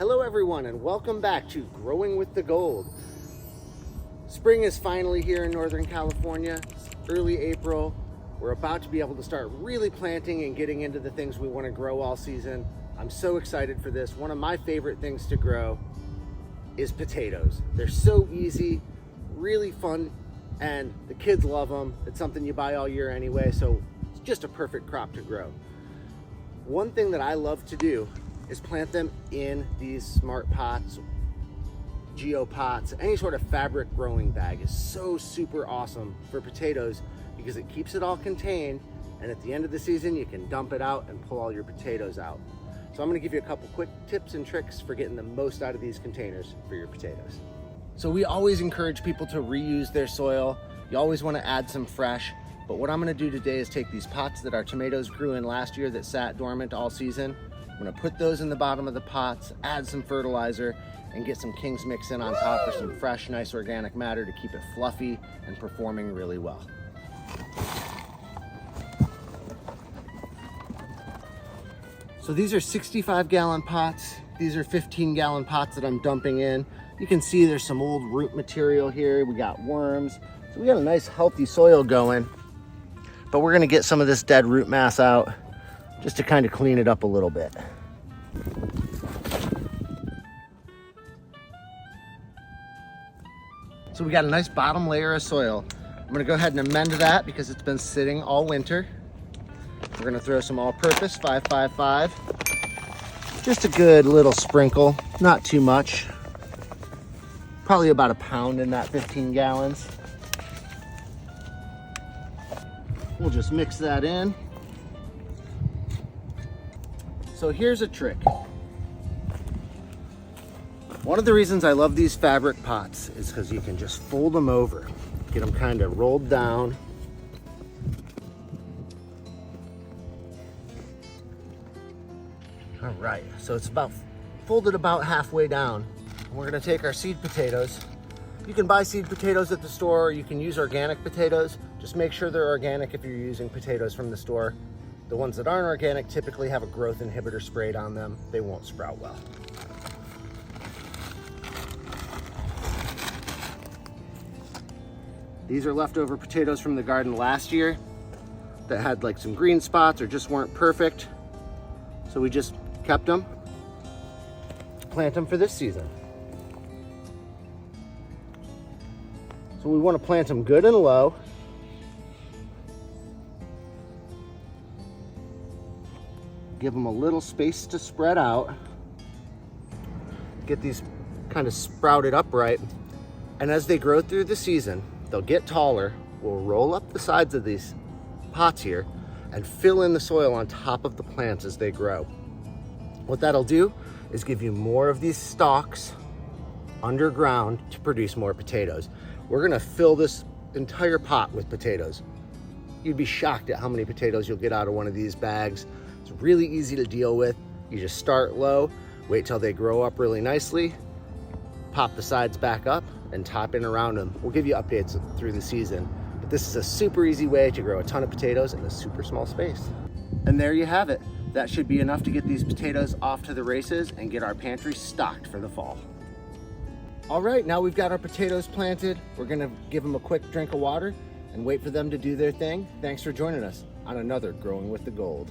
Hello everyone and welcome back to Growing with the Gold. Spring is finally here in Northern California. It's early April. We're about to be able to start really planting and getting into the things we want to grow all season. I'm so excited for this. One of my favorite things to grow is potatoes. They're so easy, really fun, and the kids love them. It's something you buy all year anyway, so it's just a perfect crop to grow. One thing that I love to do is plant them in these smart pots, geopots. Any sort of fabric growing bag is so super awesome for potatoes because it keeps it all contained, and at the end of the season you can dump it out and pull all your potatoes out. So I'm going to give you a couple quick tips and tricks for getting the most out of these containers for your potatoes. So we always encourage people to reuse their soil. You always want to add some fresh, but what I'm going to do today is take these pots that our tomatoes grew in last year that sat dormant all season. I'm gonna put those in the bottom of the pots, add some fertilizer, and get some King's Mix in on top for some fresh, nice organic matter to keep it fluffy and performing really well. So these are 65-gallon pots. These are 15-gallon pots that I'm dumping in. You can see there's some old root material here. We got worms. So we got a nice healthy soil going, but we're gonna get some of this dead root mass out just to kind of clean it up a little bit. So we got a nice bottom layer of soil. I'm gonna go ahead and amend that because it's been sitting all winter. We're gonna throw some all-purpose 555. Just a good little sprinkle, not too much. Probably about a pound in that 15 gallons. We'll just mix that in. So here's a trick. One of the reasons I love these fabric pots is because you can just fold them over, get them kind of rolled down. All right, so it's folded about halfway down. We're gonna take our seed potatoes. You can buy seed potatoes at the store, or you can use organic potatoes. Just make sure they're organic if you're using potatoes from the store. The ones that aren't organic typically have a growth inhibitor sprayed on them. They won't sprout well. These are leftover potatoes from the garden last year that had like some green spots or just weren't perfect. So we just kept them, plant them for this season. So we want to plant them good and low. Give them a little space to spread out. Get these kind of sprouted upright. And as they grow through the season, they'll get taller. We'll roll up the sides of these pots here and fill in the soil on top of the plants as they grow. What that'll do is give you more of these stalks underground to produce more potatoes. We're gonna fill this entire pot with potatoes. You'd be shocked at how many potatoes you'll get out of one of these bags. It's really easy to deal with. You just start low, wait till they grow up really nicely, pop the sides back up and top in around them. We'll give you updates through the season, but this is a super easy way to grow a ton of potatoes in a super small space. And there you have it. That should be enough to get these potatoes off to the races and get our pantry stocked for the fall. All right, now we've got our potatoes planted. We're gonna give them a quick drink of water and wait for them to do their thing. Thanks for joining us on another Growing with the Gold.